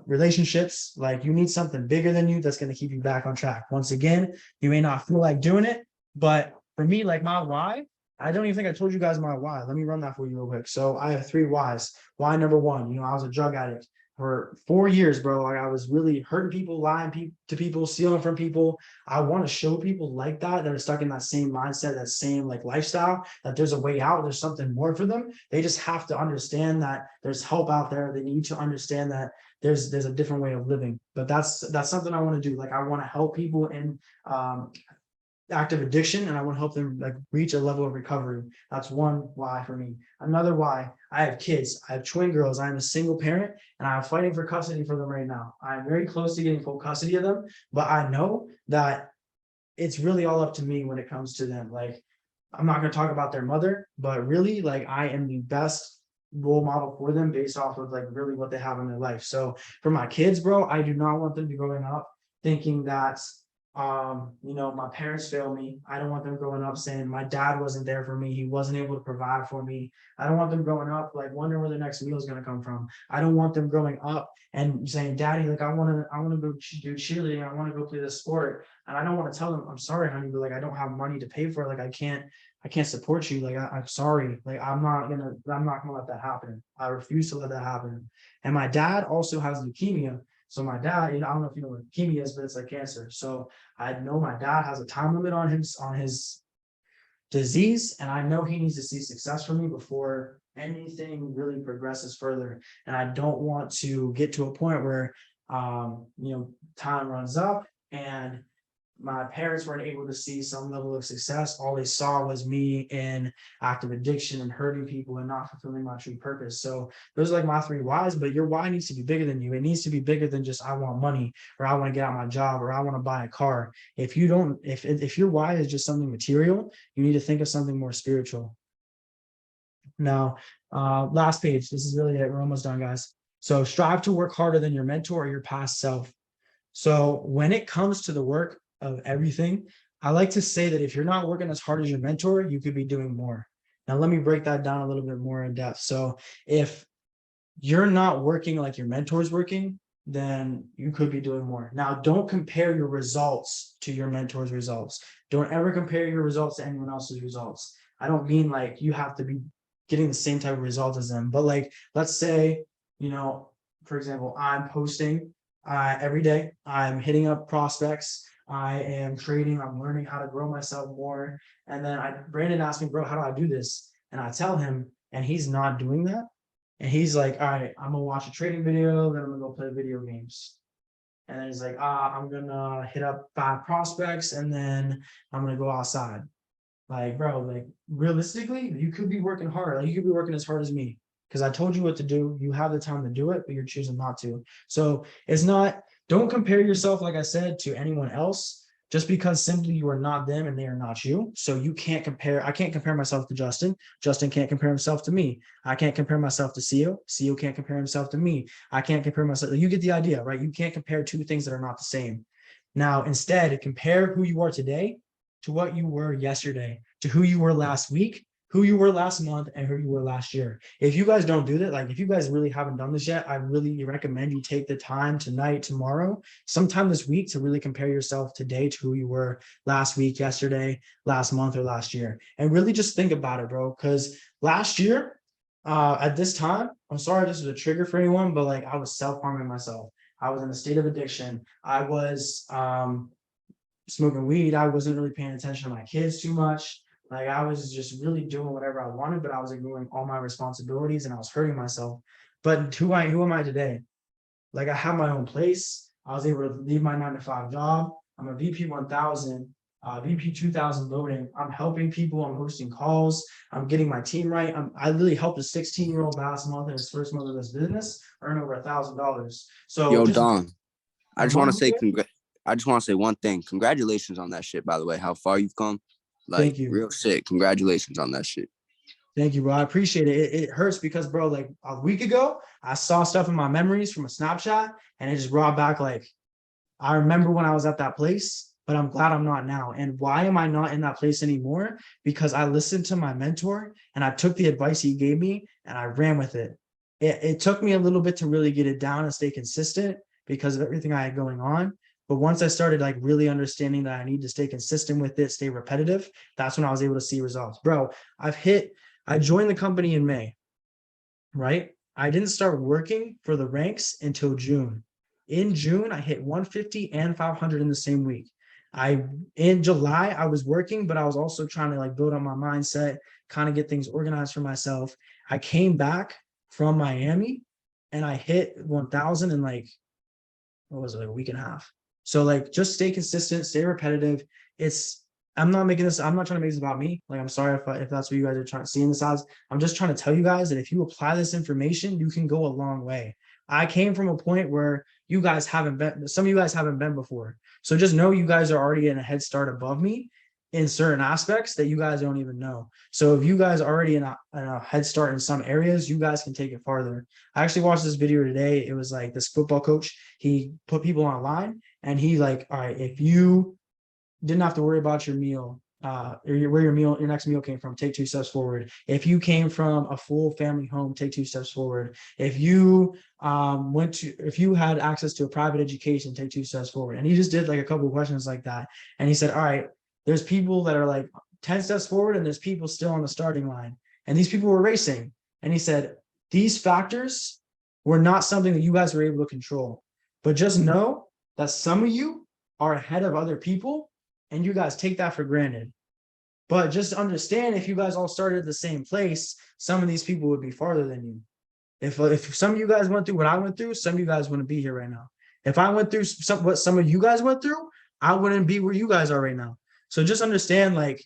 relationships. Like, you need something bigger than you that's going to keep you back on track. Once again, you may not feel like doing it, but for me, like, my why, I don't even think I told you guys my why. Let me run that for you real quick. So I have 3 whys. Why number 1, I was a drug addict for 4 years, bro. Like, I was really hurting people, lying to people, stealing from people. I want to show people like that are stuck in that same mindset, that same, like, lifestyle, that there's a way out. There's something more for them. They just have to understand that there's help out there. They need to understand that there's a different way of living. But that's something I want to do. Like, I want to help people, and active addiction, and I want to help them like reach a level of recovery. That's one why for me. Another why, I have kids. I have twin girls. I'm a single parent, and I'm fighting for custody for them right now. I'm very close to getting full custody of them, but I know that it's really all up to me when it comes to them. Like, I'm not going to talk about their mother, but really, like, I am the best role model for them based off of like really what they have in their life. So for my kids, bro, I do not want them to growing up thinking that my parents failed me. I don't want them growing up saying my dad wasn't there for me, he wasn't able to provide for me. I don't want them growing up like wondering where their next meal is going to come from. I don't want them growing up and saying, daddy, like I want to go do cheerleading, I want to go play this sport, and I don't want to tell them, I'm sorry honey, but like I don't have money to pay for it, like I can't support you, like I'm sorry, like I'm not gonna let that happen. I refuse to let that happen. And my dad also has leukemia. So my dad, I don't know if you know what leukemia is, but it's like cancer. So I know my dad has a time limit on his disease, and I know he needs to see success from me before anything really progresses further. And I don't want to get to a point where time runs up and my parents weren't able to see some level of success. All they saw was me in active addiction and hurting people and not fulfilling my true purpose. So those are like my three whys, but your why needs to be bigger than you. It needs to be bigger than just I want money, or I want to get out my job, or I want to buy a car. If you don't, if your why is just something material, you need to think of something more spiritual. Now, last page. This is really it. We're almost done, guys. So strive to work harder than your mentor or your past self. So when it comes to the work of everything, I like to say that if you're not working as hard as your mentor, you could be doing more. Now, let me break that down a little bit more in depth. So if you're not working like your mentor is working, then you could be doing more. Now, don't compare your results to your mentor's results. Don't ever compare your results to anyone else's results. I don't mean like you have to be getting the same type of results as them, but like, let's say, for example, I'm posting every day. I'm hitting up prospects. I am trading. I'm learning how to grow myself more. And then Brandon asked me, bro, how do I do this? And I tell him, and he's not doing that. And he's like, all right, I'm gonna watch a trading video, then I'm gonna go play video games. And then he's like, I'm gonna hit up 5 prospects, and then I'm gonna go outside. Like, bro, like realistically, you could be working hard. Like you could be working as hard as me because I told you what to do. You have the time to do it, but you're choosing not to. So don't compare yourself, like I said, to anyone else just because simply you are not them and they are not you. So you can't compare. I can't compare myself to Justin. Justin can't compare himself to me. I can't compare myself to CEO. CEO can't compare himself to me. I can't compare myself. You get the idea, right? You can't compare two things that are not the same. Now, instead, compare who you are today to what you were yesterday, to who you were last week, who you were last month, and who you were last year. If you guys don't do that, like if you guys really haven't done this yet, I really recommend you take the time tonight, tomorrow, sometime this week to really compare yourself today to who you were last week, yesterday, last month, or last year. And really just think about it, bro. Because last year, at this time, I'm sorry this was a trigger for anyone, but like I was self-harming myself. I was in a state of addiction. I was smoking weed. I wasn't really paying attention to my kids too much. Like I was just really doing whatever I wanted, but I was ignoring all my responsibilities and I was hurting myself. But who am I today? Like I have my own place. I was able to leave my 9-to-5 job. I'm a VP1000, VP2000 loading. I'm helping people. I'm hosting calls. I'm getting my team right. I literally helped a 16-year-old last month in his first month of his business earn over $1,000. So Yo, just Don, I a just want to month say ago. I just want to say one thing. Congratulations on that shit, by the way. How far you've come. Like, Thank you. real shit. Congratulations on that shit. Thank you, bro. I appreciate it. It hurts because, bro, like a week ago, I saw stuff in my memories from a Snapchat and it just brought back, like, I remember when I was at that place, but I'm glad I'm not now. And why am I not in that place anymore? Because I listened to my mentor and I took the advice he gave me and I ran with it. It took me a little bit to really get it down and stay consistent because of everything I had going on. But once I started like really understanding that I need to stay consistent with it, stay repetitive, that's when I was able to see results. Bro, I joined the company in May, right? I didn't start working for the ranks until June. In June, I hit 150 and 500 in the same week. In July, I was working, but I was also trying to like build on my mindset, kind of get things organized for myself. I came back from Miami and I hit 1,000 in like, what was it, like a week and a half. So like just stay consistent, stay repetitive. I'm not trying to make this about me. Like, I'm sorry if that's what you guys are trying to see in this as. I'm just trying to tell you guys that if you apply this information, you can go a long way. I came from a point where some of you guys haven't been before. So just know you guys are already in a head start above me in certain aspects that you guys don't even know. So if you guys are already in a head start in some areas, you guys can take it farther. I actually watched this video today. It was like this football coach, he put people online and he like, all right, if you didn't have to worry about your meal, or where your next meal came from, take 2 steps forward. If you came from a full family home, take 2 steps forward. If you if you had access to a private education, take 2 steps forward. And he just did like a couple of questions like that. And he said, all right, there's people that are like 10 steps forward and there's people still on the starting line. And these people were racing. And he said, these factors were not something that you guys were able to control. But just know that some of you are ahead of other people and you guys take that for granted. But just understand, if you guys all started at the same place, some of these people would be farther than you. If some of you guys went through what I went through, some of you guys wouldn't be here right now. If I went through what some of you guys went through, I wouldn't be where you guys are right now. So just understand, like,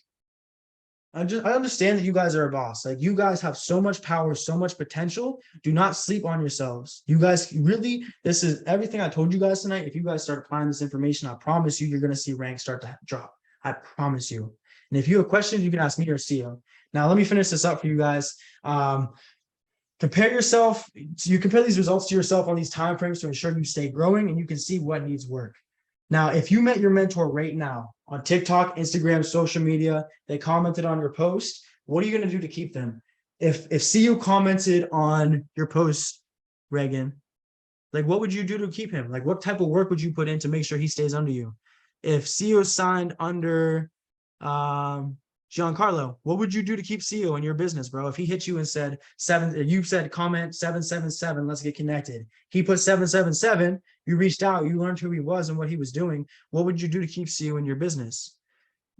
I understand that you guys are a boss. Like, you guys have so much power, so much potential. Do not sleep on yourselves. You guys really, this is everything I told you guys tonight. If you guys start applying this information, I promise you, you're going to see ranks start to drop. I promise you. And if you have questions, you can ask me or CEO. Now, let me finish this up for you guys. Compare yourself. So you compare these results to yourself on these time frames to ensure you stay growing and you can see what needs work. Now, if you met your mentor right now on TikTok, Instagram, social media, they commented on your post, what are you going to do to keep them? If CEO commented on your post, Reagan, like, what would you do to keep him? Like, what type of work would you put in to make sure he stays under you? If CEO signed under Giancarlo, what would you do to keep CEO in your business, bro? If he hit you and said you said comment 777, let's get connected. He put 777, you reached out, you learned who he was and what he was doing. What would you do to keep CEO in your business?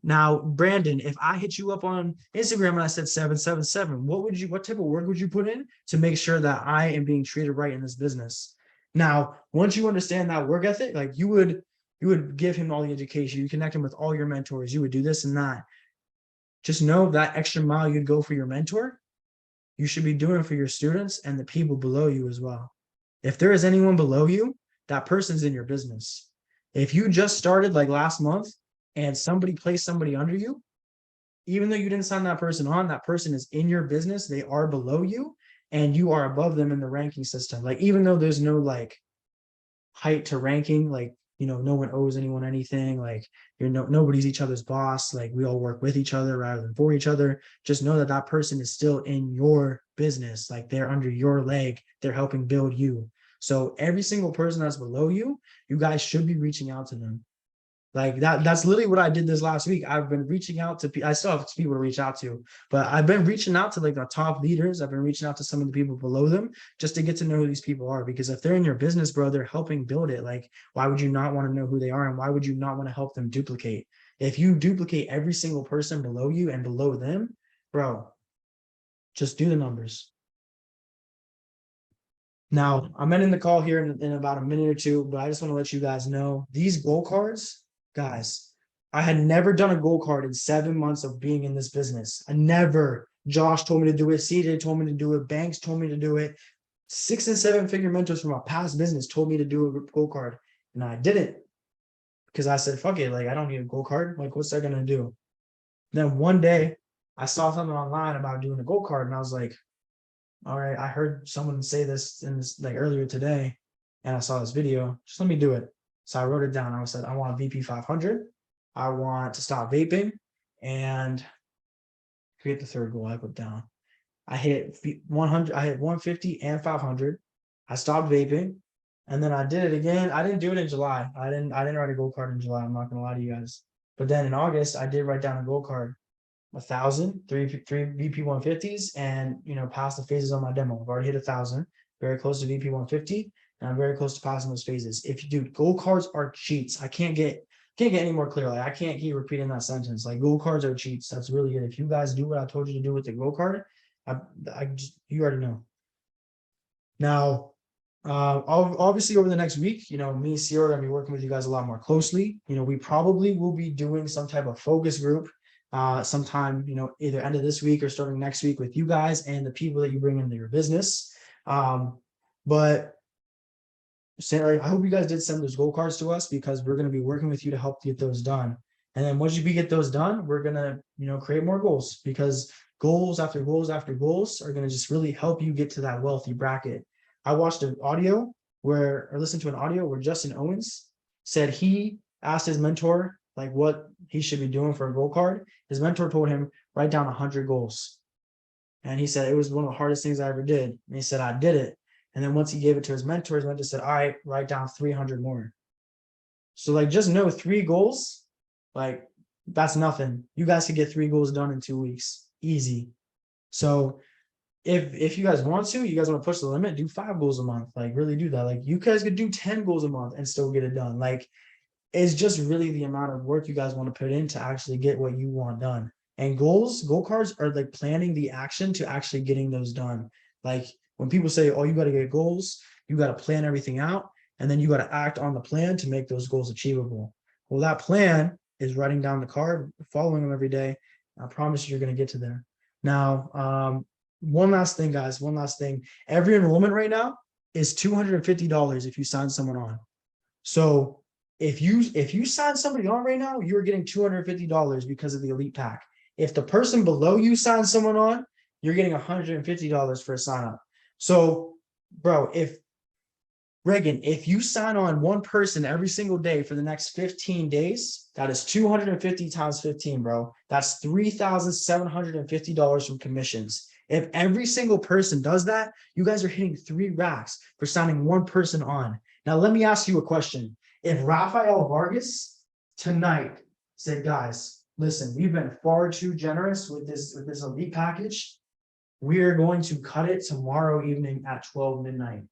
Now, Brandon, if I hit you up on Instagram and I said 777, what type of work would you put in to make sure that I am being treated right in this business? Now, once you understand that work ethic, like, you would give him all the education, you connect him with all your mentors, you would do this and that. Just know that extra mile you'd go for your mentor, you should be doing for your students and the people below you as well. If there is anyone below you, that person's in your business. If you just started like last month and somebody placed somebody under you, even though you didn't sign that person on, that person is in your business, they are below you, and you are above them in the ranking system. Like, even though there's no like height to ranking, like, no one owes anyone anything, like, nobody's each other's boss, like, we all work with each other rather than for each other. Just know that that person is still in your business, like, they're under your leg, they're helping build you. So every single person that's below you, you guys should be reaching out to them. Like, that's literally what I did this last week. I've been reaching out to I still have people to reach out to, but I've been reaching out to like the top leaders. I've been reaching out to some of the people below them just to get to know who these people are, because if they're in your business, bro, they're helping build it. Like, why would you not want to know who they are, and why would you not want to help them duplicate? If you duplicate every single person below you and below them, bro, just do the numbers. Now, I'm ending the call here in about a minute or two, but I just want to let you guys know these goal cards, guys, I had never done a goal card in 7 months of being in this business. I never. Josh told me to do it. CJ told me to do it. Banks told me to do it. 6 and 7 figure mentors from my past business told me to do a goal card, and I did it because I said, fuck it. Like, I don't need a goal card. Like, what's that going to do? Then one day I saw something online about doing a goal card, and I was like, all right, I heard someone say this in this like earlier today, and I saw this video. Just let me do it. So I wrote it down. I said, I want VP500. I want to stop vaping, and create the third goal I put down. I hit 100. I hit 150 and 500. I stopped vaping, and then I did it again. I didn't do it in July. I didn't write a goal card in July. I'm not gonna lie to you guys. But then in August, I did write down a goal card. 1,000, three VP150s, and pass the phases on my demo. I've already hit 1,000, very close to VP150, and I'm very close to passing those phases. If you do, goal cards are cheats. I can't get any more clear. Like, I can't keep repeating that sentence. Like, goal cards are cheats. That's really good. If you guys do what I told you to do with the goal card, you already know. Now, Obviously over the next week, me and CEO are gonna be working with you guys a lot more closely. We probably will be doing some type of focus group sometime, either end of this week or starting next week with you guys and the people that you bring into your business. But I hope you guys did send those goal cards to us, because we're going to be working with you to help get those done. And then once we get those done, we're going to, create more goals, because goals after goals after goals are going to just really help you get to that wealthy bracket. I watched listened to an audio where Justin Owens said he asked his mentor like what he should be doing for a goal card. His mentor told him, write down 100 goals. And he said it was one of the hardest things I ever did. And he said, I did it. And then once he gave it to his mentor said, all right, write down 300 more. So like, just know 3 goals, like that's nothing. You guys could get 3 goals done in 2 weeks, easy. So if you guys want to push the limit, do 5 goals a month, like really do that. Like you guys could do 10 goals a month and still get it done. Like it's just really the amount of work you guys want to put in to actually get what you want done. And goal cards are like planning the action to actually getting those done. Like when people say, oh, you got to get goals, you got to plan everything out, and then you got to act on the plan to make those goals achievable. Well, that plan is writing down the card, following them every day. I promise you're going to get to there. Now, one last thing, guys, every enrollment right now is $250 if you sign someone on. So if you sign somebody on right now, you're getting $250 because of the elite pack. If the person below you signs someone on, you're getting $150 for a sign up. So, bro, if you sign on one person every single day for the next 15 days, that is 250 times 15, bro. That's $3,750 from commissions. If every single person does that, you guys are hitting 3 racks for signing one person on. Now, let me ask you a question. If Rafael Vargas tonight said, guys, listen, we've been far too generous with this elite package, we are going to cut it tomorrow evening at 12 midnight.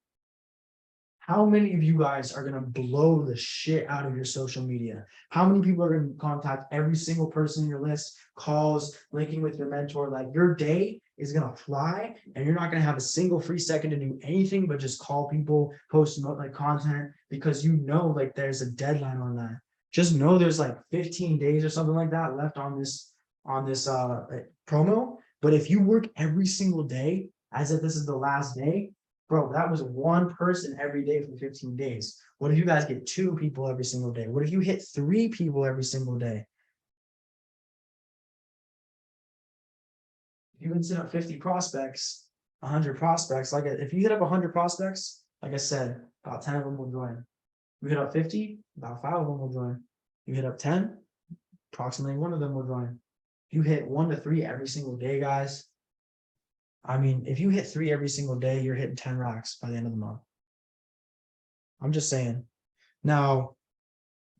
How many of you guys are going to blow the shit out of your social media? How many people are going to contact every single person in your list, calls, linking with your mentor? Like your day is going to fly, and you're not going to have a single free second to do anything but just call people, post like content, because like there's a deadline on that. Just know there's like 15 days or something like that left on this promo. But if you work every single day as if this is the last day, bro, that was one person every day for 15 days. What if you guys get 2 people every single day? What if you hit 3 people every single day? If you can set up 50 prospects, 100 prospects, like if you hit up 100 prospects, like I said, about 10 of them will join. You hit up 50, about 5 of them will join. You hit up 10, approximately 1 of them will join. You hit 1 to 3 every single day, guys. I mean, if you hit 3 every single day, you're hitting 10 racks by the end of the month. I'm just saying. Now,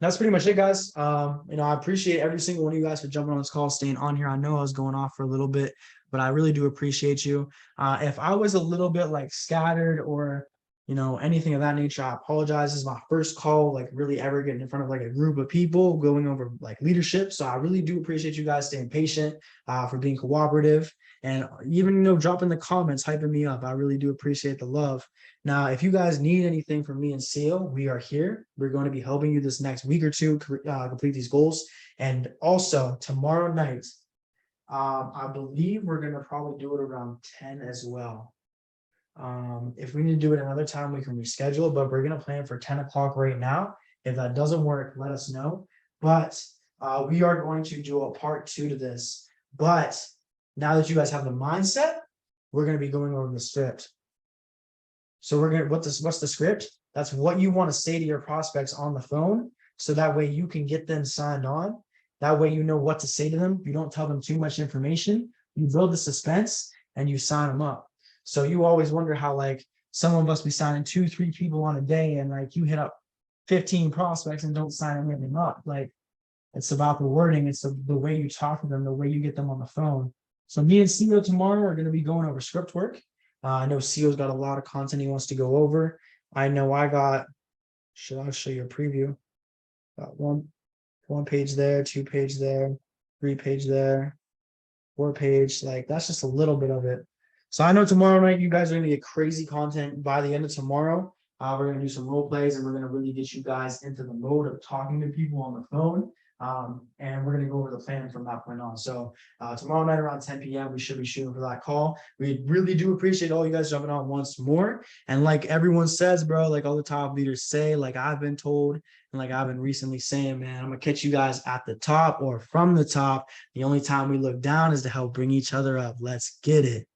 that's pretty much it, guys. I appreciate every single one of you guys for jumping on this call, staying on here. I know I was going off for a little bit, but I really do appreciate you. If I was a little bit like scattered or anything of that nature, I apologize. This is my first call, like really ever getting in front of like a group of people going over like leadership. So I really do appreciate you guys staying patient, for being cooperative, and even dropping the comments, hyping me up. I really do appreciate the love. Now, if you guys need anything from me and Seal, we are here. We're going to be helping you this next week or two complete these goals. And also tomorrow night, I believe we're going to probably do it around 10 as well. If we need to do it another time, we can reschedule, but we're going to plan for 10 o'clock right now. If that doesn't work, let us know. But we are going to do a part 2 to this. But now that you guys have the mindset, we're going to be going over the script. So we're going to, what's the script? That's what you want to say to your prospects on the phone. So that way you can get them signed on. That way you know what to say to them. You don't tell them too much information. You build the suspense and you sign them up. So you always wonder how like some of us be signing 2-3 people on a day, and like you hit up 15 prospects and don't sign anything up. Like it's about the wording. It's the way you talk to them, the way you get them on the phone. So me and CEO tomorrow are going to be going over script work. I know CEO's got a lot of content he wants to go over. I know I got, I'll show you a preview. Got one page there, 2 page there, 3 page there, 4 page. Like that's just a little bit of it. So I know tomorrow night you guys are going to get crazy content by the end of tomorrow. We're going to do some role plays, and we're going to really get you guys into the mode of talking to people on the phone. And we're going to go over the plan from that point on. So tomorrow night around 10 p.m., we should be shooting for that call. We really do appreciate all you guys jumping on once more. And like everyone says, bro, like all the top leaders say, like I've been told, and like I've been recently saying, man, I'm going to catch you guys at the top or from the top. The only time we look down is to help bring each other up. Let's get it.